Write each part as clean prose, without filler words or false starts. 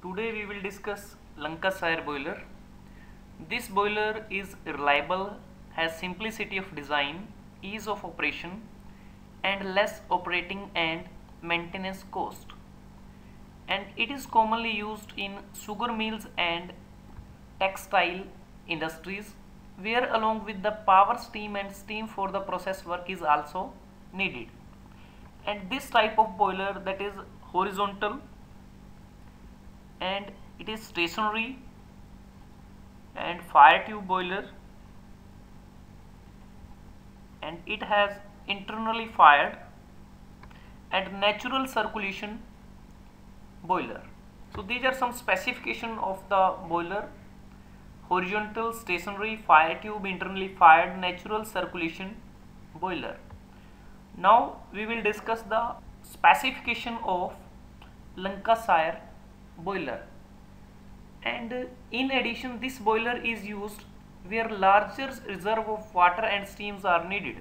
Today we will discuss Lancashire boiler. This boiler is reliable, has simplicity of design, ease of operation and less operating and maintenance cost. And it is commonly used in sugar mills and textile industries, where along with the power steam and steam for the process work is also needed. And this type of boiler, that is horizontal, and it is stationary and fire tube boiler, and it has internally fired and natural circulation boiler. So these are some specification of the boiler: horizontal, stationary, fire tube, internally fired, natural circulation boiler. Now we will discuss the specification of Lancashire boiler. And in addition, this boiler is used where larger reserve of water and steams are needed.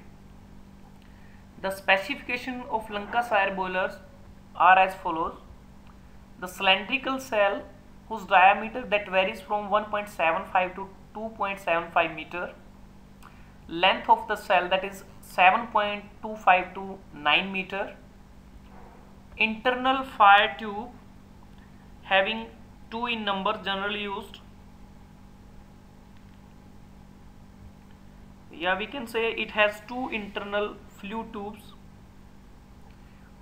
The specification of Lancashire boilers are as follows: the cylindrical cell, whose diameter that varies from 1.75 to 2.75 meter, length of the cell that is 7.25 to 9 meter, internal fire tube having 2 in number generally used. We can say it has 2 internal flue tubes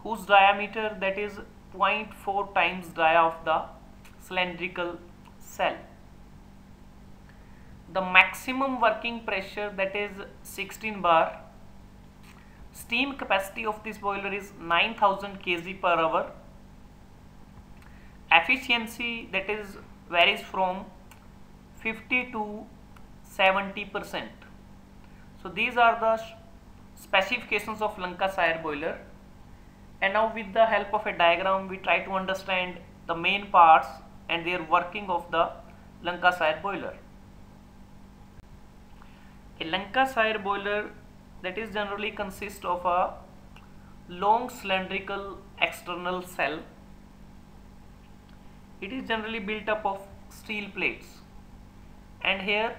whose diameter that is 0.4 times dia of the cylindrical cell. The maximum working pressure that is 16 bar. Steam capacity of this boiler is 9000 kg per hour. Efficiency that is varies from 50 to 70%. So these are the specifications of Lancashire boiler. And now with the help of a diagram we try to understand the main parts and their working of the Lancashire boiler. A Lancashire boiler that is generally consists of a long cylindrical external cell. It is generally built up of steel plates, and here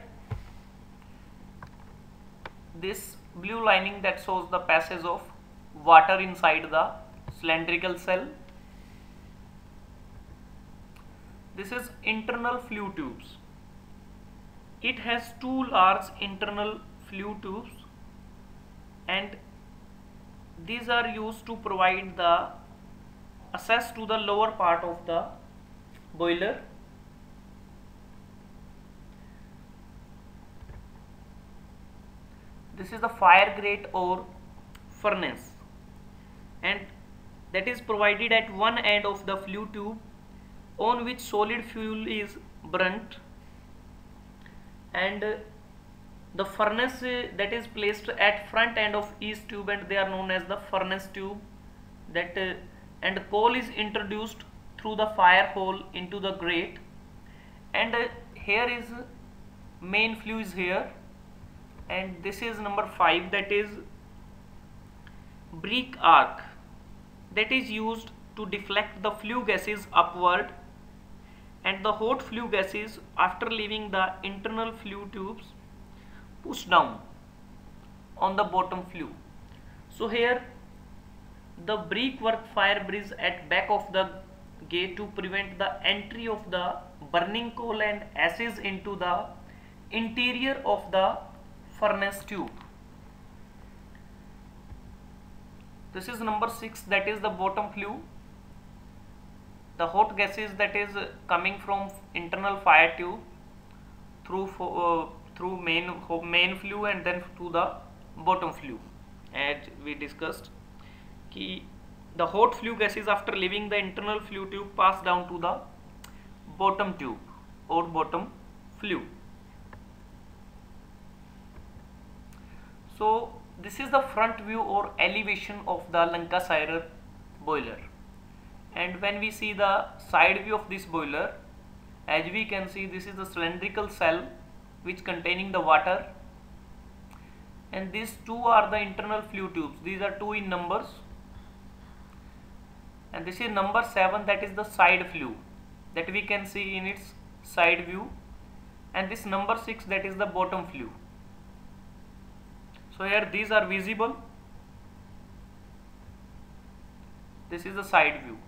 this blue lining that shows the passage of water inside the cylindrical cell. This is internal flue tubes. It has 2 large internal flue tubes, and these are used to provide the access to the lower part of the boiler. This is the fire grate or furnace, and that is provided at one end of the flue tube on which solid fuel is burnt, and the furnace that is placed at front end of each tube, and they are known as the furnace tube. That and coal is introduced through the fire hole into the grate, and here is main flue is here, and this is number 5, that is brick arc, that is used to deflect the flue gases upward, and the hot flue gases after leaving the internal flue tubes push down on the bottom flue. So here the brickwork fire bridge at back of the gate to prevent the entry of the burning coal and ashes into the interior of the furnace tube. This is number 6, that is the bottom flue. The hot gases that is coming from internal fire tube through main flue and then to the bottom flue. As we discussed, the hot flue gases after leaving the internal flue tube pass down to the bottom tube or bottom flue. So this is the front view or elevation of the Lancashire boiler, and when we see the side view of this boiler, as we can see, this is the cylindrical cell which containing the water, and these 2 are the internal flue tubes. These are 2 in numbers, and this is number 7, that is the side flue. that we can see in its side view, and this number 6 that is the bottom flue. So here these are visible. This is the side view.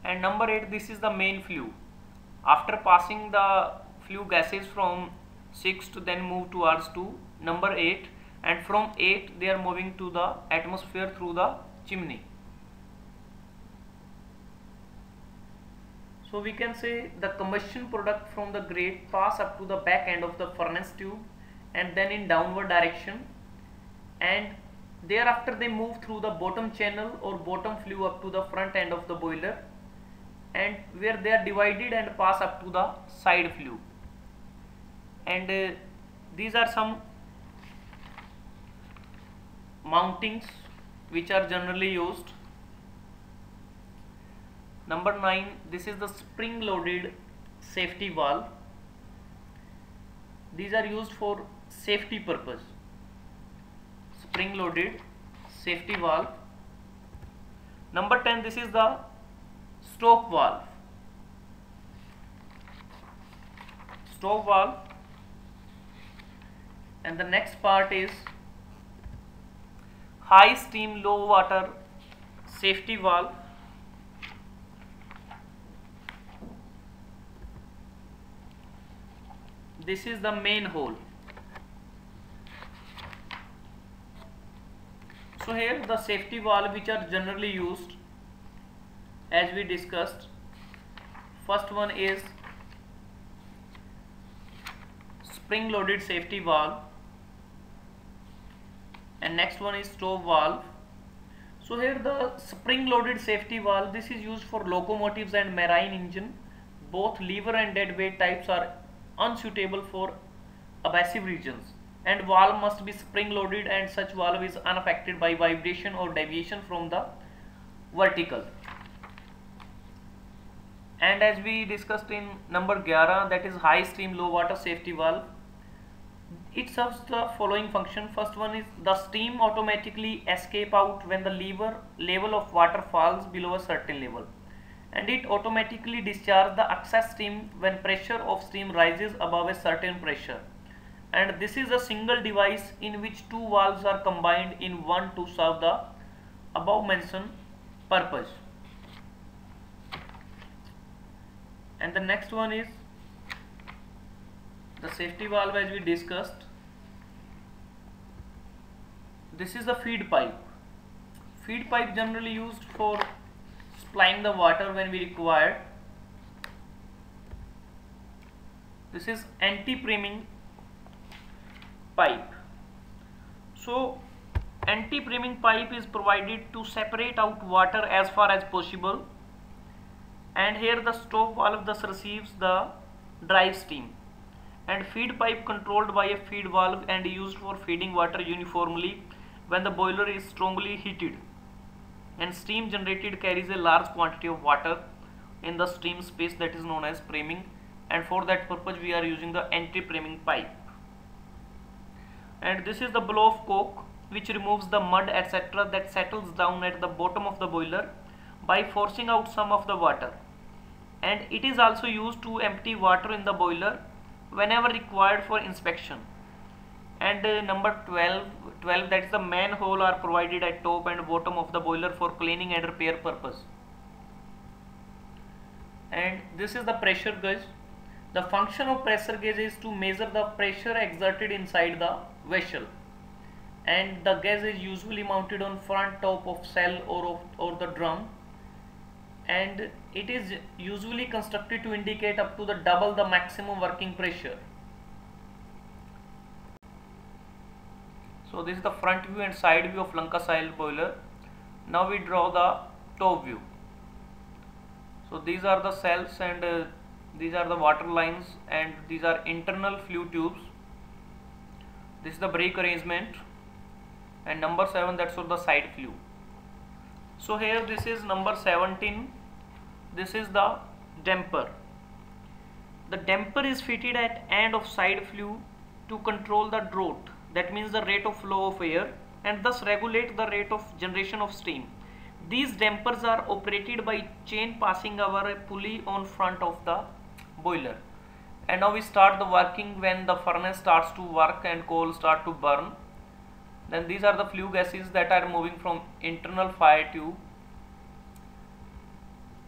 And number 8, this is the main flue. After passing the flue gases from 6 to then move towards to number 8, and from 8 they are moving to the atmosphere through the chimney. So we can say the combustion product from the grate pass up to the back end of the furnace tube and then in downward direction, and thereafter they move through the bottom channel or bottom flue up to the front end of the boiler, and where they are divided and pass up to the side flue. And these are some mountings which are generally used. Number 9, this is the spring loaded safety valve. These are used for safety purpose. Spring loaded safety valve. Number 10, this is the stop valve. Stop valve. And the next part is high steam low water safety valve. This is the main hole. So here the safety valve which are generally used, as we discussed, first one is spring loaded safety valve, and next one is stop valve. So here the spring loaded safety valve, this is used for locomotives and marine engine. Both lever and dead weight types are unsuitable for abrasive regions, and valve must be spring loaded, and such valve is unaffected by vibration or deviation from the vertical. And as we discussed in number 11, that is high steam low water safety valve, it serves the following function. First one is the steam automatically escape out when the level of water falls below a certain level, and it automatically discharges the excess steam when pressure of steam rises above a certain pressure. And this is a single device in which two valves are combined in one to serve the above mentioned purpose. And the next one is the safety valve, as we discussed. This is the feed pipe. Feed pipe generally used for supplying the water when we require. This is anti-priming pipe. So anti-priming pipe is provided to separate out water as far as possible, and here the stop valve thus receives the drive steam, and feed pipe controlled by a feed valve and used for feeding water uniformly when the boiler is strongly heated and steam generated carries a large quantity of water in the steam space, that is known as priming, and for that purpose we are using the anti-priming pipe. And this is the blow of cork, which removes the mud etc. that settles down at the bottom of the boiler by forcing out some of the water, and it is also used to empty water in the boiler whenever required for inspection. And number 12, that is the manhole, are provided at top and bottom of the boiler for cleaning and repair purpose. And this is the pressure gauge. The function of pressure gauge is to measure the pressure exerted inside the vessel, and the gauge is usually mounted on front top of cell or the drum, and it is usually constructed to indicate up to the double the maximum working pressure. So this is the front view and side view of Lancashire boiler. Now we draw the top view. So these are the cells, and these are the water lines, and these are internal flue tubes. This is the brake arrangement, and number 7, that's for the side flue. So here this is number 17. This is the damper. The damper is fitted at end of side flue to control the draught, that means the rate of flow of air, and thus regulate the rate of generation of steam. These dampers are operated by chain passing over a pulley on front of the boiler. And now we start the working when the furnace starts to work and coal start to burn. Then these are the flue gases that are moving from internal fire tube,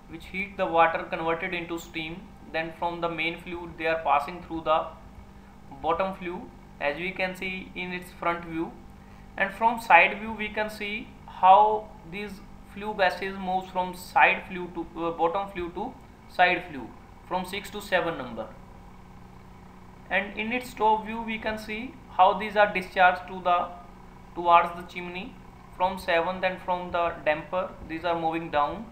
which heat the water converted into steam. Then from the main flue they are passing through the bottom flue, as we can see in its front view. And from side view we can see how these flue gases moves from side flue to bottom flue to side flue from 6 to 7 number. And in its top view we can see how these are discharged towards the chimney from 7. Then from the damper these are moving down,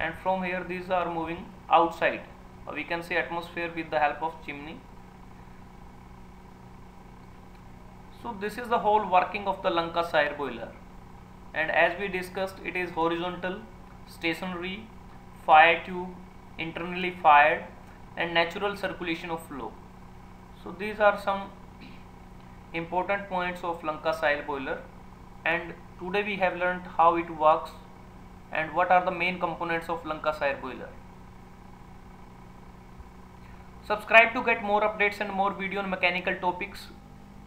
and from here these are moving outside. We can see atmosphere with the help of chimney. So this is the whole working of the Lancashire boiler, and as we discussed, it is horizontal, stationary, fire tube, internally fired, and natural circulation of flow. So these are some important points of Lancashire boiler, and today we have learned how it works and what are the main components of Lancashire boiler. Subscribe to get more updates and more video on mechanical topics.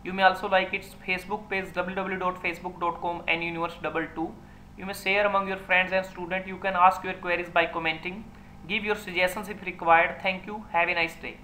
You may also like its Facebook page www.facebook.com/ununiverse22. You may share among your friends and students. You can ask your queries by commenting. Give your suggestions if required. Thank you. Have a nice day.